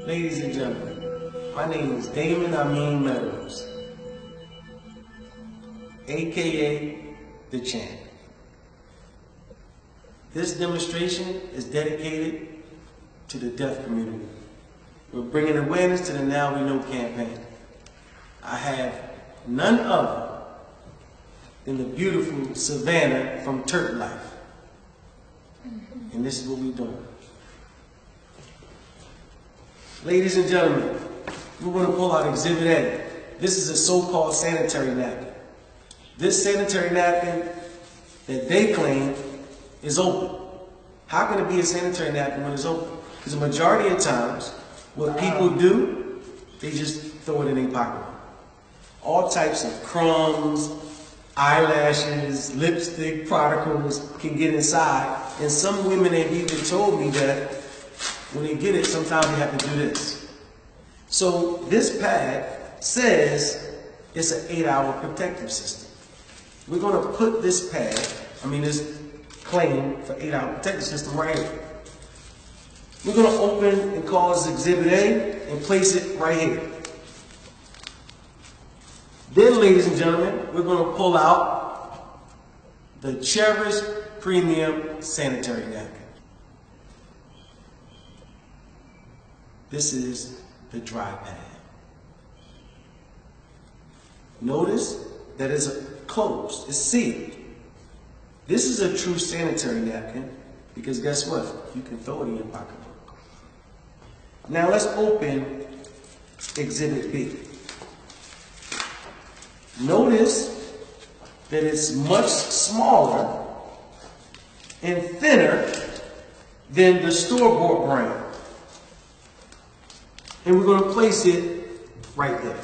Ladies and gentlemen, my name is Damon Amin Meadows, aka The Champ. This demonstration is dedicated to the deaf community. We're bringing awareness to the Now We Know campaign. I have none other than the beautiful Savannah from Turk Life. And this is what we're doing. Ladies and gentlemen, we're going to pull out Exhibit A. This is a so-called sanitary napkin. This sanitary napkin that they claim is open. How can it be a sanitary napkin when it's open? Because the majority of times, what people do, they just throw it in their pocket. All types of crumbs, eyelashes, lipstick, particles can get inside. And some women have even told me that when they get it, sometimes they have to do this. So this pad says it's an 8-hour protective system. We're going to put this pad, this claim for 8-hour protective system right here. We're going to open and cause Exhibit A and place it right here. Then, ladies and gentlemen, we're going to pull out the Cherish Premium Sanitary Napkin. This is the dry pad. Notice that it's closed, it's sealed. This is a true sanitary napkin because guess what? You can throw it in your pocketbook. Now let's open Exhibit B. Notice that it's much smaller and thinner than the store-bought brand. And we're going to place it right there.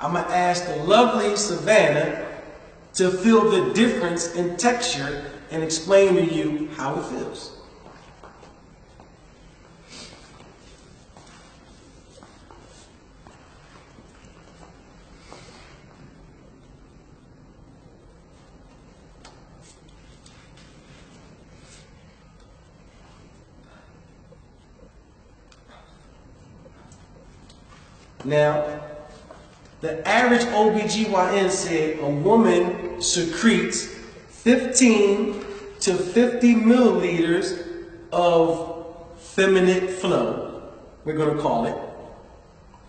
I'm going to ask the lovely Savannah to feel the difference in texture and explain to you how it feels. Now, the average OBGYN said a woman secretes 15 to 50 milliliters of feminine flow, we're going to call it,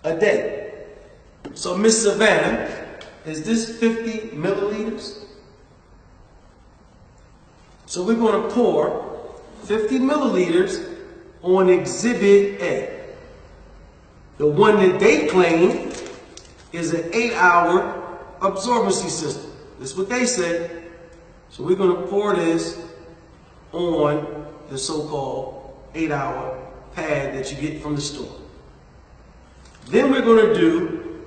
a day. So, Miss Savannah, is this 50 milliliters? So we're going to pour 50 milliliters on Exhibit A. The one that they claim is an 8-hour absorbency system. That's what they said. So we're going to pour this on the so-called 8-hour pad that you get from the store. Then we're going to do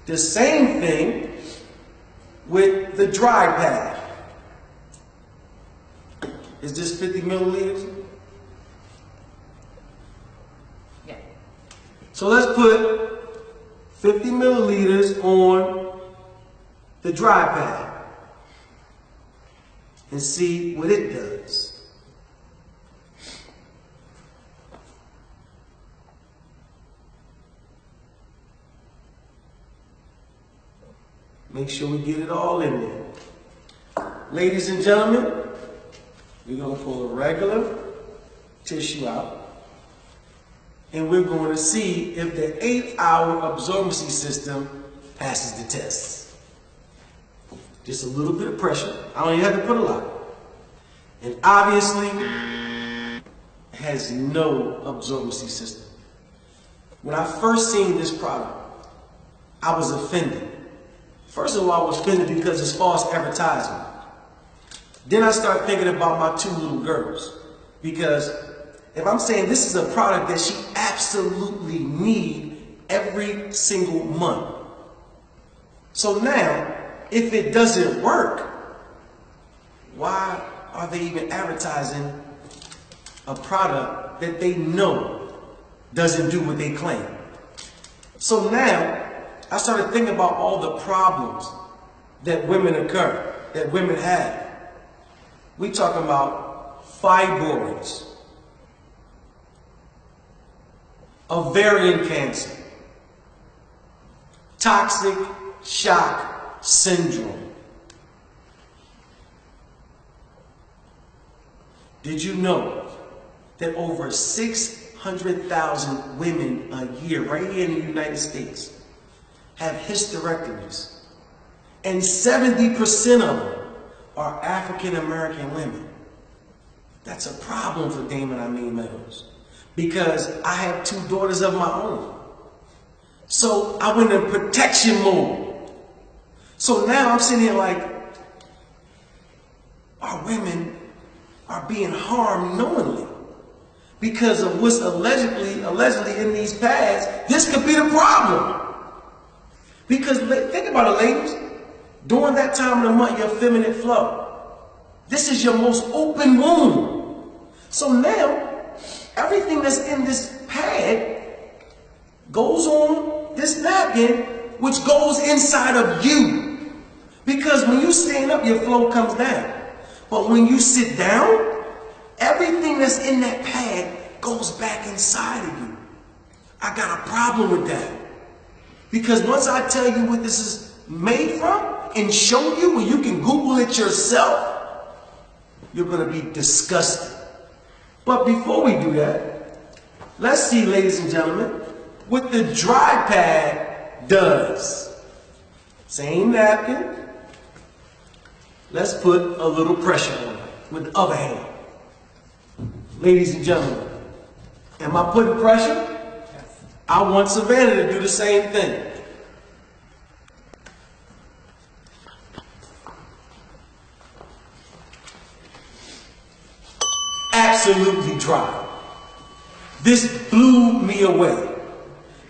the same thing with the dry pad. Is this 50 milliliters? So let's put 50 milliliters on the dry pad and see what it does. Make sure we get it all in there. Ladies and gentlemen, we're going to pull a regular tissue out. And we're going to see if the 8-hour absorbency system passes the test. Just a little bit of pressure. I don't even have to put a lot. And obviously, it has no absorbency system. When I first seen this product, I was offended. First of all, I was offended because it's false advertising. Then I started thinking about my 2 little girls. Because if I'm saying this is a product that she absolutely needs every single month. So now, if it doesn't work, why are they even advertising a product that they know doesn't do what they claim? So now, I started thinking about all the problems that women have. We talking about fibroids, ovarian cancer, toxic shock syndrome. Did you know that over 600,000 women a year right here in the United States have hysterectomies, and 70% of them are African American women? That's a problem for Damon Amin Meadows, because I have 2 daughters of my own. So I went in protection mode. So now I'm sitting here like, our women are being harmed knowingly because of what's allegedly in these pads. This could be the problem. Because think about it, ladies. During that time of the month, your feminine flow, this is your most open womb. So now, everything that's in this pad goes on this napkin, which goes inside of you. Because when you stand up, your flow comes down. But when you sit down, everything that's in that pad goes back inside of you. I got a problem with that. Because once I tell you what this is made from and show you, when you can Google it yourself, you're going to be disgusted. But before we do that, let's see, ladies and gentlemen, what the dry pad does. Same napkin. Let's put a little pressure on it with the other hand. Ladies and gentlemen, am I putting pressure? Yes. I want Savannah to do the same thing. Absolutely dry. This blew me away,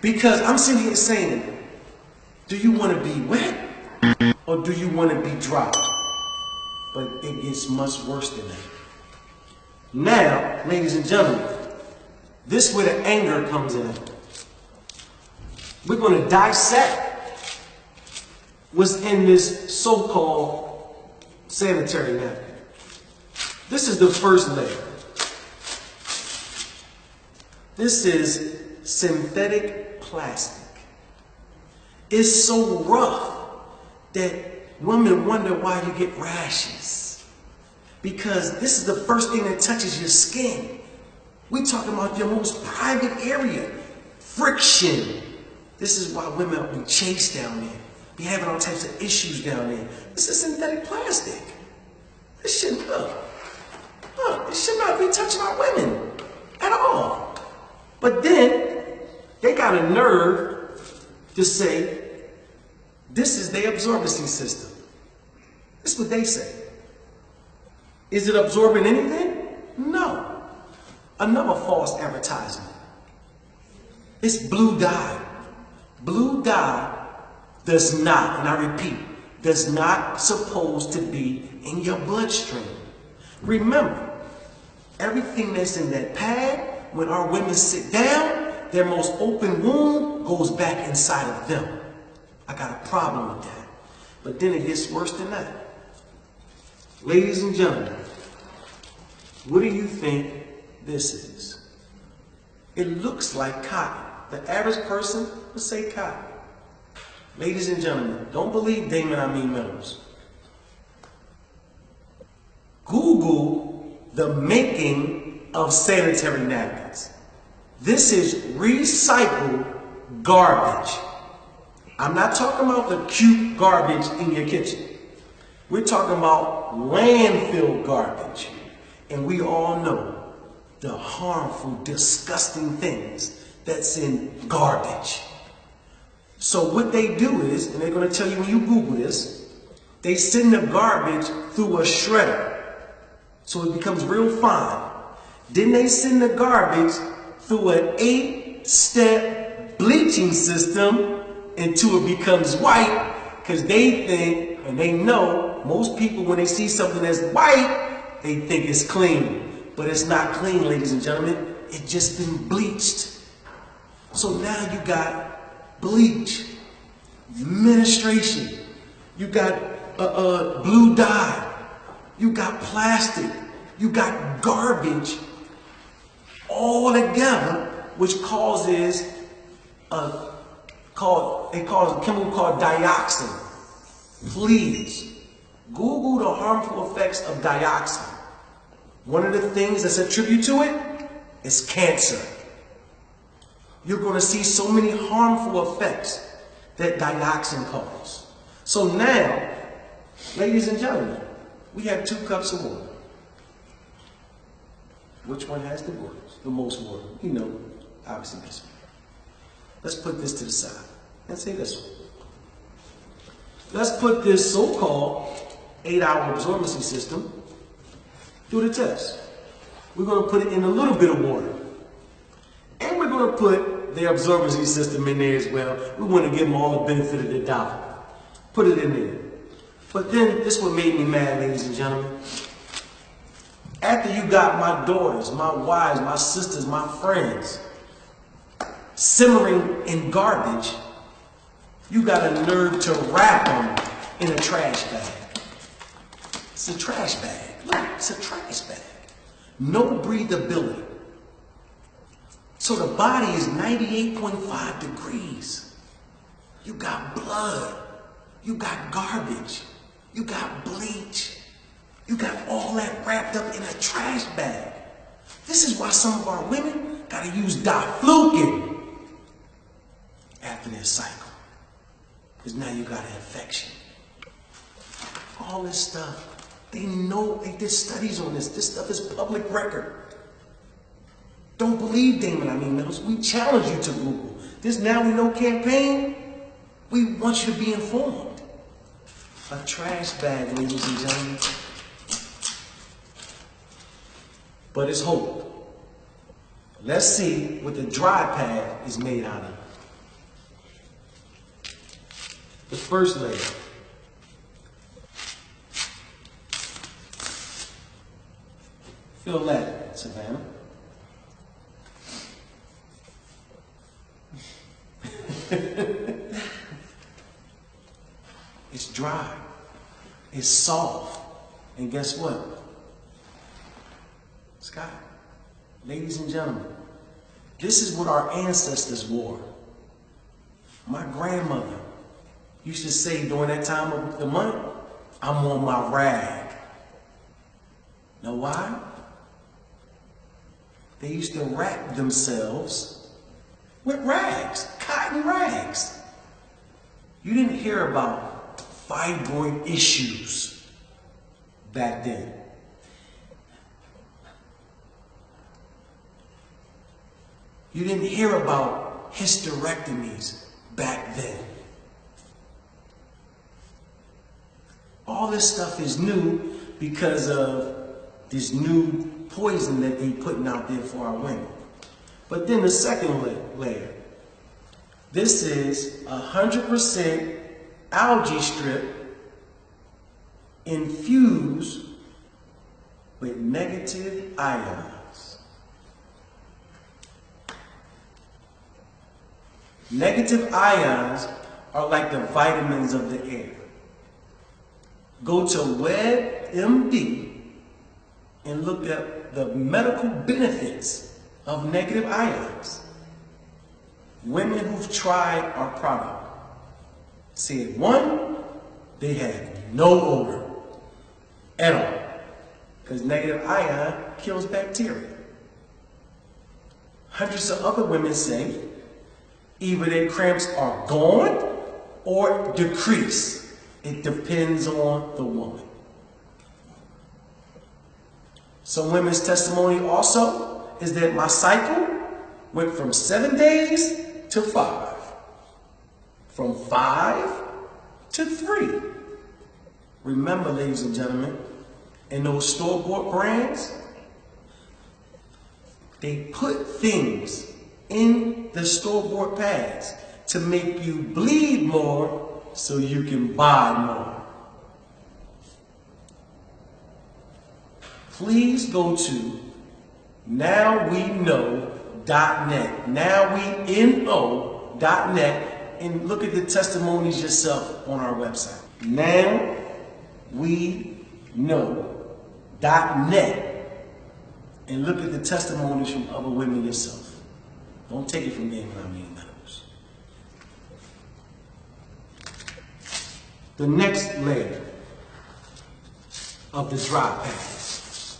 because I'm sitting here saying, do you want to be wet or do you want to be dry? But it gets much worse than that. Now, ladies and gentlemen, this is where the anger comes in. We're going to dissect what's in this so-called sanitary napkin. This is the first layer. This is synthetic plastic. It's so rough that women wonder why you get rashes. Because this is the first thing that touches your skin. We're talking about your most private area. Friction. This is why women be chased down there. Be having all types of issues down there. This is synthetic plastic. This should not be touching our women at all. But then they got a nerve to say this is their absorbency system. This is what they say. Is it absorbing anything? No. Another false advertisement. It's blue dye. Blue dye does not, and I repeat, does not supposed to be in your bloodstream. Remember, everything that's in that pad, when our women sit down, their most open wound goes back inside of them. I got a problem with that. But then it gets worse than that. Ladies and gentlemen, what do you think this is? It looks like cotton. The average person would say cotton. Ladies and gentlemen, don't believe Damon Amin Meadows. Google the making of sanitary napkins. This is recycled garbage. I'm not talking about the cute garbage in your kitchen. We're talking about landfill garbage. And we all know the harmful, disgusting things that's in garbage. So what they do is, and they're going to tell you when you Google this, they send the garbage through a shredder so it becomes real fine. Then they send the garbage through an 8-step bleaching system until it becomes white, because they think, and they know, most people when they see something that's white, they think it's clean. But it's not clean, ladies and gentlemen. It's just been bleached. So now you got bleach, menstruation, you got blue dye, you got plastic, you got garbage all together which causes a chemical called dioxin. Please, Google the harmful effects of dioxin. One of the things that's attributed to it is cancer. You're going to see so many harmful effects that dioxin causes. So now, ladies and gentlemen, we have 2 cups of water. Which one has the most water? You know, obviously this one. Let's put this to the side and say this one. Let's put this so-called 8-hour absorbency system through the test. We're going to put it in a little bit of water. And we're going to put the absorbency system in there as well. We want to give them all the benefit of the doubt. Put it in there. But then, this is what made me mad, ladies and gentlemen. After you got my daughters, my wives, my sisters, my friends simmering in garbage, you got a nerve to wrap them in a trash bag. It's a trash bag. Look, it's a trash bag. No breathability. So the body is 98.5 degrees. You got blood. You got garbage. You got bleach. You got all that wrapped up in a trash bag. This is why some of our women gotta use diflucan after their cycle. Because now you got an infection. All this stuff, they know, they did studies on this. This stuff is public record. Don't believe Damon Amin Meadows. We challenge you to Google. This Now We Know campaign, we want you to be informed. A trash bag, ladies and gentlemen. But it's hope. Let's see what the dry pad is made out of. The first layer. Feel that, Savannah. It's dry. It's soft. And guess what? Scott, ladies and gentlemen, this is what our ancestors wore. My grandmother used to say during that time of the month, I'm on my rag. Know why? They used to wrap themselves with rags, cotton rags. You didn't hear about fibroid issues back then. You didn't hear about hysterectomies back then. All this stuff is new because of this new poison that they're putting out there for our women. But then the second layer. This is 100% algae strip infused with negative ions. Negative ions are like the vitamins of the air. Go to WebMD and look at the medical benefits of negative ions. Women who've tried our product said, one, they have no odor at all, because negative ion kills bacteria. Hundreds of other women say either their cramps are gone or decrease. It depends on the woman. Some women's testimony also is that my cycle went from 7 days to 5. From 5 to 3. Remember, ladies and gentlemen, in those store-bought brands, they put things in the store-bought pads to make you bleed more so you can buy more. Please go to nowweknow.net, nowweknow.net, and look at the testimonies yourself on our website. Nowweknow.net, and look at the testimonies from other women yourself. Don't take it from me when I'm eating edibles. The next layer of the dry pads.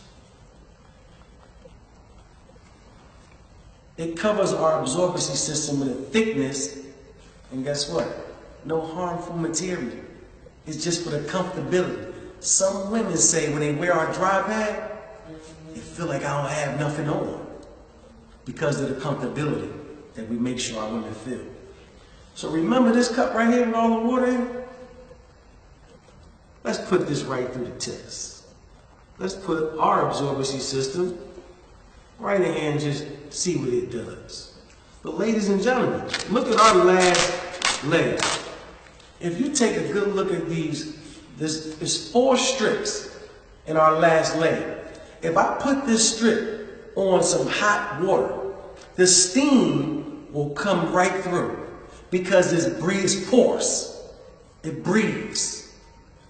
It covers our absorbency system with a thickness, and guess what? No harmful material. It's just for the comfortability. Some women say when they wear our dry pad, they feel like I don't have nothing on because of the comfortability that we make sure our women feel. So remember this cup right here with all the water in it? Let's put this right through the test. Let's put our absorbency system right in here and just see what it does. But ladies and gentlemen, look at our last layer. If you take a good look at these, there's 4 strips in our last layer. If I put this strip on some hot water, the steam will come right through because this breathes pores. It breathes.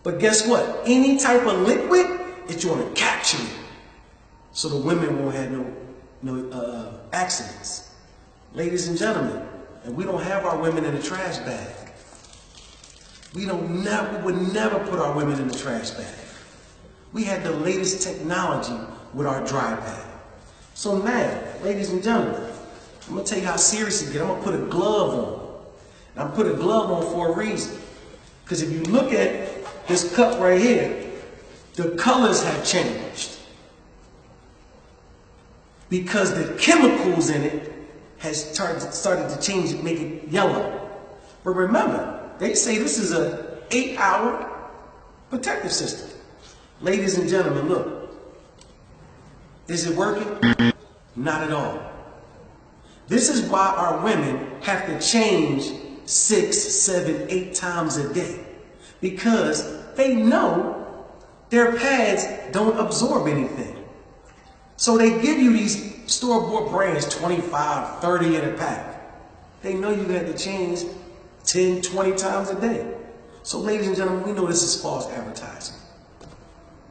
But guess what? Any type of liquid, it's going to capture it. So the women won't have no accidents. Ladies and gentlemen, and we don't have our women in the trash bag. We would never put our women in the trash bag. We had the latest technology with our dry pad. So now, ladies and gentlemen, I'm gonna tell you how serious it gets. I'm gonna put a glove on. And I'm putting a glove on for a reason. Because if you look at this cup right here, the colors have changed. Because the chemicals in it has started to change it, make it yellow. But remember, they say this is an 8-hour protective system. Ladies and gentlemen, look. Is it working? Not at all. This is why our women have to change 6, 7, 8 times a day. Because they know their pads don't absorb anything. So they give you these store-bought brands, 25, 30 in a pack. They know you have to change 10, 20 times a day. So ladies and gentlemen, we know this is false advertising.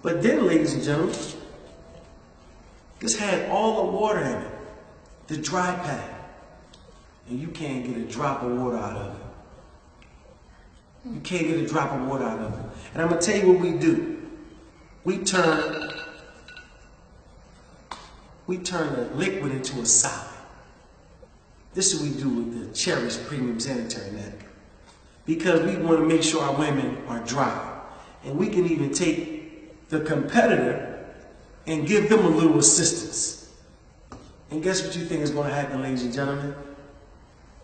But then, ladies and gentlemen, this had all the water in it, the dry pad, and you can't get a drop of water out of it. You can't get a drop of water out of it. And I'm going to tell you what we do. We turn the liquid into a solid. This is what we do with the Cherish Premium Sanitary Napkin. Because we want to make sure our women are dry. And we can even take the competitor and give them a little assistance. And guess what you think is going to happen, ladies and gentlemen?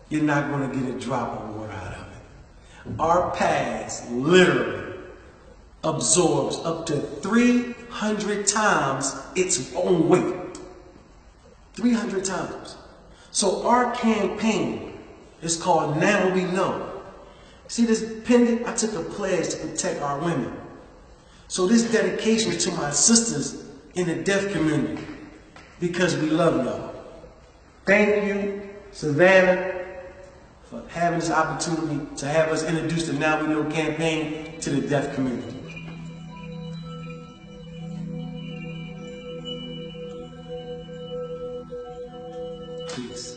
You're not going to get a drop of water out of it. Our pads literally absorbs up to 300 times its own weight. 300 times. So our campaign is called Now We Know. See this pendant? I took a pledge to protect our women. So this dedication is to my sisters in the deaf community because we love y'all. Thank you, Savannah, for having this opportunity to have us introduce the Now We Know campaign to the deaf community. Peace.